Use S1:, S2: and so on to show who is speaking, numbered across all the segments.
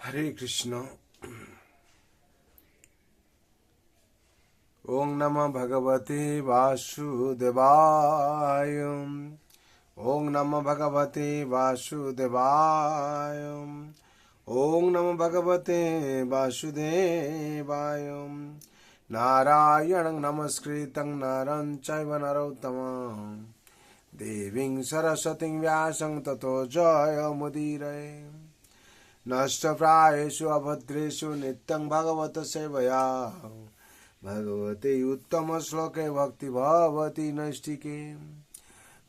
S1: हरे कृष्ण। ओं नमः भगवते वासुदेवाय। ओं नमः भगवते वासुदेवाय। ओं नमः भगवते वासुदेवाय। नारायणं नमस्कृतं नरं चैव नरोत्तमं देवीं सरस्वतीं व्यासं ततो जयमुदीरये। नष्टप्रायेषु अभद्रेषु नित्यं भगवत सेवया भगवते उत्तम श्लोके भक्ति भवति नैष्टिके।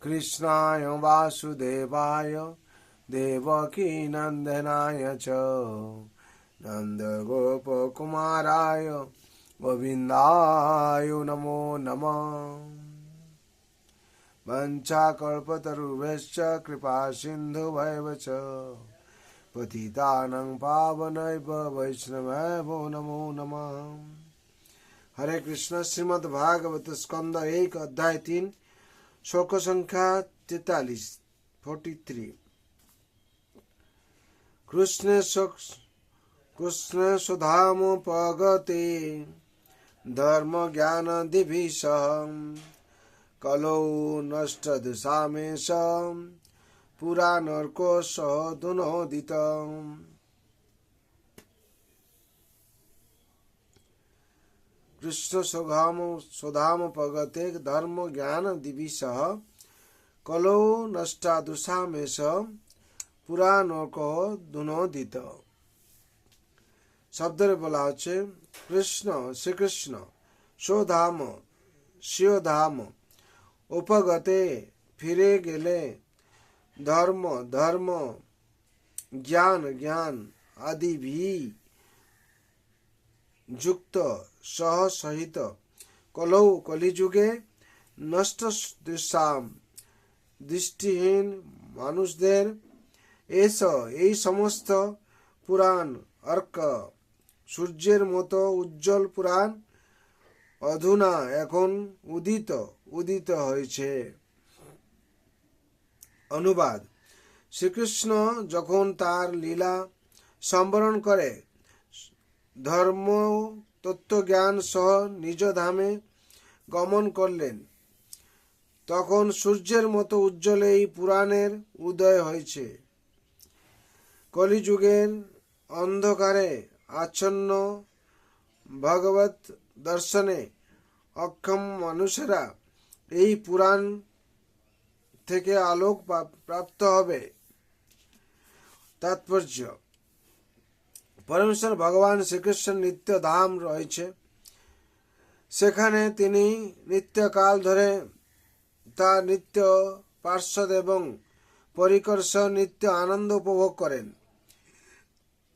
S1: कृष्णाय वासुदेवाय देवकी नंदनाय च नन्दगोपकुमाराय गोविन्दाय नमो नमः। वञ्चाकल्पतरुभ्यश्च कृपा सिन्धुभ्येव च पतितानां पावनेभ्यो वैष्णवेभ्यो नमो नमः। हरे कृष्ण। श्रीमद् भागवत स्कंद 1 अध्याय 3 श्लोक संख्या 43। कृष्ण सुधामुपगते धर्म ज्ञान दिभिः कलौ नष्ट दिशामेष पुरा नरको सदुनोदित। कृष्ण सुधामुपगते धर्म ज्ञान दिविशः कलौ नष्टा दुषामेष पुरा नरको दुनोदित। শব্দরে বলা হচ্ছে কৃষ্ণ শ্রীকৃষ্ণ সোধাম শিওধাম উপগতে ফিরে গেলে धर्म धर्म ज्ञान ज्ञान आदि भी युक्त सह सहित कलौ कलिजुगे नष्ट दृश्याम दृष्टिहीन মানুষদের এই সমস্ত পুরাণ अर्क সূর্যের মতো উজ্জ্বল পুরাণ অধুনা এখন উদিত হয়েছে। অনুবাদ। শ্রীকৃষ্ণ যখন তার লীলা সম্বরণ করে ধর্ম তত্ত্বজ্ঞান সহ নিজ ধামে গমন করলেন, তখন সূর্যের মতো উজ্জ্বল এই পুরাণের উদয় হয়েছে। কলিযুগের অন্ধকারে আচ্ছন্ন ভগবত দর্শনে অক্ষম মানুষেরা এই পুরাণ থেকে আলোক প্রাপ্ত হবে। তাৎপর্য। পরমেশ্বর ভগবান শ্রীকৃষ্ণের নিত্য ধাম রয়েছে, সেখানে তিনি নিত্যকাল ধরে তার নিত্য পার্শ্বদ এবং পরিকর্ষ নিত্য আনন্দ উপভোগ করেন।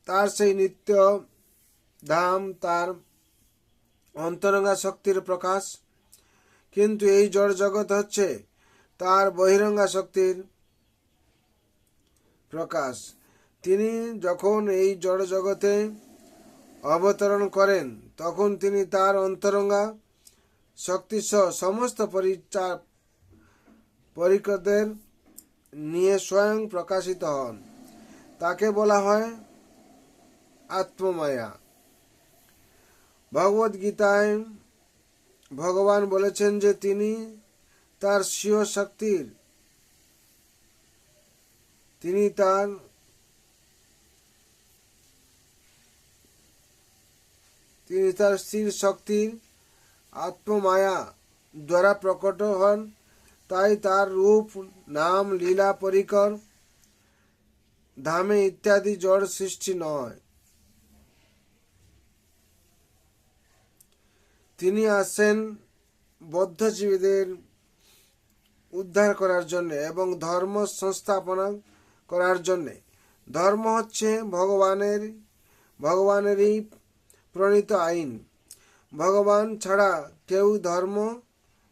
S1: তার সেই নিত্য ধাম তার অন্তরঙ্গা শক্তির প্রকাশ, কিন্তু এই জড় জগৎ হচ্ছে তার বহিরঙ্গা শক্তির প্রকাশ। তিনি যখন এই জড় জগতে অবতরণ করেন, তখন তিনি তার অন্তরঙ্গা শক্তিসহ সমস্ত পরিকরদের নিয়ে স্বয়ং প্রকাশিত হন। তাকে বলা হয় আত্মমায়া। ভগবদ গীতায় ভগবান বলেছেন যে তিনি তার স্বীয় শক্তির স্থির শক্তির আত্মমায়া দ্বারা প্রকট হন। তাই তার রূপ নাম লীলা পরিকর ধামে ইত্যাদি জড় সৃষ্টি নয়। তিনি আসেন বদ্ধজীবীদের উদ্ধার করার জন্য এবং ধর্ম সংস্থাপনা করার জন্য। ধর্ম হচ্ছে ভগবানেরই প্রণীত আইন। ভগবান ছাড়া কেউ ধর্ম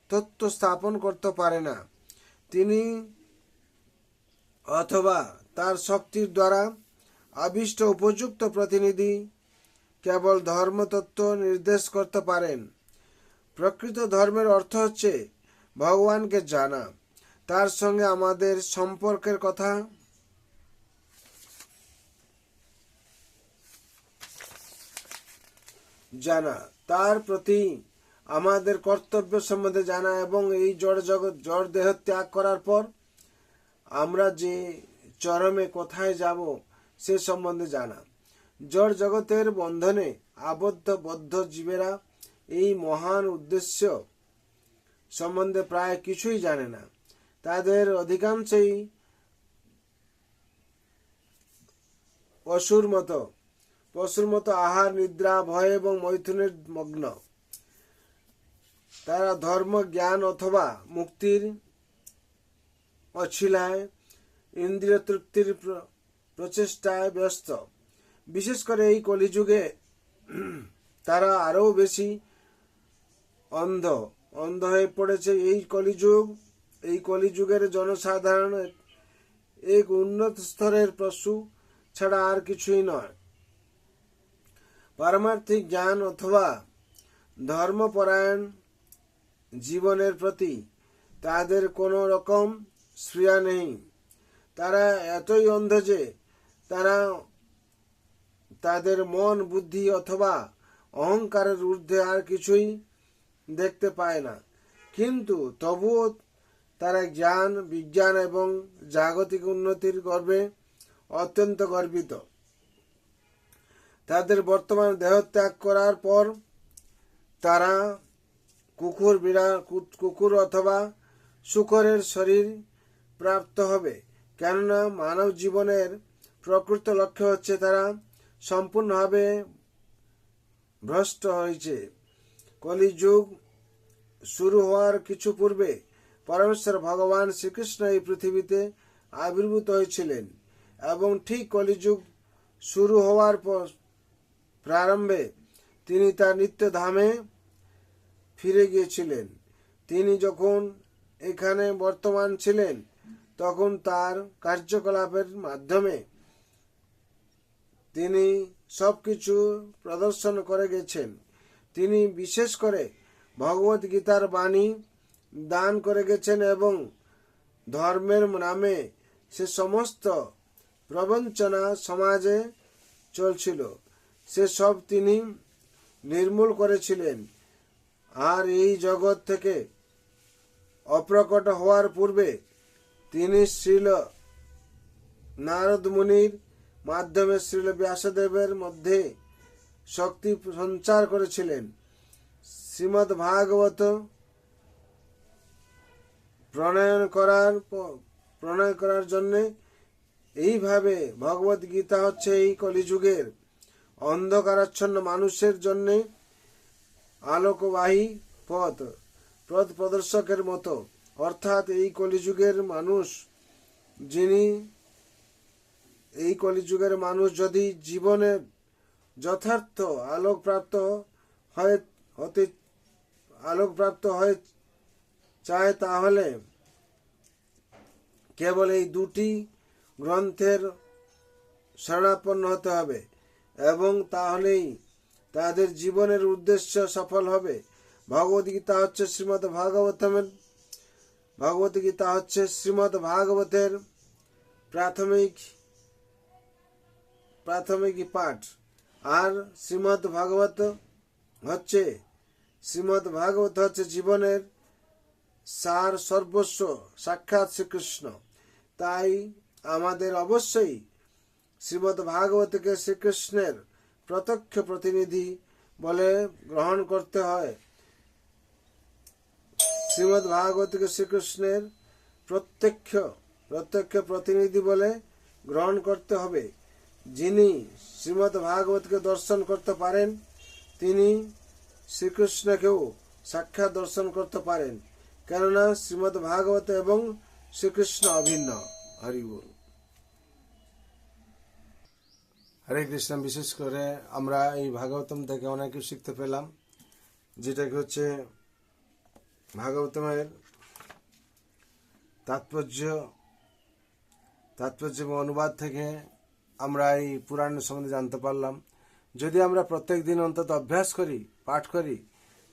S1: তত্ত্ব স্থাপন করতে পারে না। তিনি অথবা তার শক্তির দ্বারা আবিষ্ট উপযুক্ত প্রতিনিধি কেবল ধর্মতত্ত্ব নির্দেশ করতে পারেন। প্রকৃত ধর্মের অর্থ হচ্ছে ভগবানকে জানা, তার সঙ্গে আমাদের সম্পর্কের কথা জানা, তার প্রতি আমাদের কর্তব্য সম্বন্ধে জানা এবং এই জড় দেহ ত্যাগ করার পর আমরা যে চরমে কোথায় যাব সে সম্বন্ধে জানা। জড় জগতের বন্ধনে আবদ্ধ বদ্ধ জীবেরা এই মহান উদ্দেশ্য সম্বন্ধে প্রায় কিছুই জানে না। তাদের অধিকাংশই পশুর মতো আহার, নিদ্রা, ভয় এবং মৈথুনের মগ্ন। তারা ধর্ম, জ্ঞান অথবা মুক্তির অছিলায় ইন্দ্রিয় তৃপ্তির প্রচেষ্টায় ব্যস্ত। বিশেষ করে এই কলিযুগে তারা আরও বেশি অন্ধ হয়ে পড়েছে। এই কলিযুগের জনসাধারণ এক উন্নত স্তরের পশু ছাড়া আর কিছুই নয়। পারমার্থিক জ্ঞান অথবা ধর্মপরায়ণ জীবনের প্রতি তাদের কোনো রকম স্পৃহা নেই। তারা এতই অন্ধ যে তারা তাদের মন, বুদ্ধি অথবা অহংকারের ঊর্ধ্বে আর কিছুই দেখতে পায় না। কিন্তু তবুও তারা জ্ঞান, বিজ্ঞান এবং জাগতিক উন্নতির গর্বে অত্যন্ত গর্বিত। তাদের বর্তমান দেহত্যাগ করার পর তারা কুকুর অথবা শূকরের শরীর প্রাপ্ত হবে, কেননা মানব জীবনের প্রকৃত লক্ষ্য হচ্ছে তারা সম্পূর্ণভাবে ভ্রষ্ট হয়েছে। কলিযুগ শুরু হওয়ার কিছু পূর্বে পরমেশ্বর ভগবান শ্রীকৃষ্ণ এই পৃথিবীতে আবির্ভূত হয়েছিলেন এবং ঠিক কলিযুগ শুরু হওয়ার প্রারম্ভে তিনি তার নিত্য ধামে ফিরে গিয়েছিলেন। তিনি যখন এখানে বর্তমান ছিলেন তখন তার কার্যকলাপের মাধ্যমে তিনি সবকিছু প্রদর্শন করে গেছেন। তিনি বিশেষ করে ভগবত গীতার বাণী দান করে গেছেন এবং ধর্মের নামে সে সমস্ত প্রবঞ্চনা সমাজে চলছিল সে সব তিনি নির্মূল করেছিলেন। আর এই জগৎ থেকে অপ্রকট হওয়ার পূর্বে তিনি শ্রীল নারদ মুনির মাধ্যমে শ্রীল ব্যাসদেবের মধ্যে শক্তি সঞ্চার করেছিলেন। শ্রীমদ্ ভাগবত প্রণয়ন করার জন্য এইভাবে ভগবত গীতা হচ্ছে এই কলিযুগের অন্ধকারাচ্ছন্ন মানুষের জন্য আলোকবাহী পথ প্রদর্শকের মতো। অর্থাৎ এই কলিযুগের মানুষ যদি জীবনের যথার্থ আলোকপ্রাপ্ত হয়ে চায় তাহলে কেবল এই দুটি গ্রন্থের শরণাপন্ন হতে হবে এবং তাহলেই তাদের জীবনের উদ্দেশ্য সফল হবে। ভগবদ্গীতা হচ্ছে শ্রীমদ্ ভাগবতের প্রাথমিক পাঠ। আর শ্রীমদ্ ভাগবত হচ্ছে জীবনের সার, সর্বস্ব, সাক্ষাৎ শ্রীকৃষ্ণ। তাই আমাদের অবশ্যই শ্রীমদ্ ভাগবতকে শ্রীকৃষ্ণের প্রত্যক্ষ প্রতিনিধি বলে গ্রহণ করতে হয়। শ্রীমদ্ ভাগবতকে শ্রীকৃষ্ণের প্রত্যক্ষ প্রতিনিধি বলে গ্রহণ করতে হবে। যিনি শ্রীমদ্ ভাগবতকে দর্শন করতে পারেন তিনি শ্রীকৃষ্ণকেও সাক্ষাৎ দর্শন করতে পারেন, কেননা শ্রীমদ্ ভাগবত এবং শ্রীকৃষ্ণ অভিন্ন। হরি বল। হরে কৃষ্ণ। বিশেষ করে আমরা এই ভাগবতম থেকে অনেক কিছু শিখতে পেলাম, যেটা হচ্ছে ভাগবতমের তাৎপর্য এবং অনুবাদ থেকে আমরা এই পুরাণের সম্বন্ধে জানতে পারলাম। যদি আমরা প্রত্যেক দিন অন্তত অভ্যাস করি, পাঠ করি,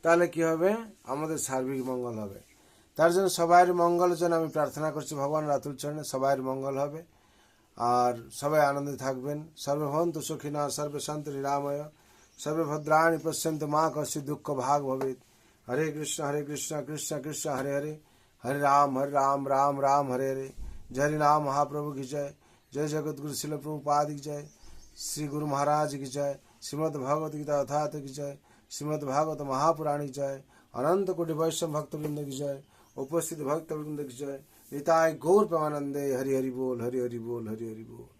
S1: তাহলে কি হবে? আমাদের সার্বিক মঙ্গল হবে। তার জন্য সবাইয়ের মঙ্গলের জন্য আমি প্রার্থনা করছি ভগবান রাতুল চরণে সবাইয়ের মঙ্গল হবে আর সবাই আনন্দে থাকবেন। সর্বে ভবন্তু সুখিনঃ, সর্বে সন্তু নিরাময়, सर्वे भद्राणि पश्यन्तु मा कश्चित् दुःख भाग भवेत्। हरे कृष्ण कृष्ण कृष्ण हरे हरे, हरे राम राम राम हरे हरे। जय हरि नाम महाप्रभु की जय। जय जगत गुरु शिल प्रभुपाद की जय। श्री गुरु महाराज की जय। श्रीमद् भगवत गीता अथात की जय। श्रीमद् भागवत महापुराण की जय। अनंत कोटि वैष्णव भक्तवृंद की जय। उपस्थित भक्तवृंद की जय। निताय गौर प्रेमानंदे। हरि हरि बोल, हरि हरि बोल, हरि हरि बोल।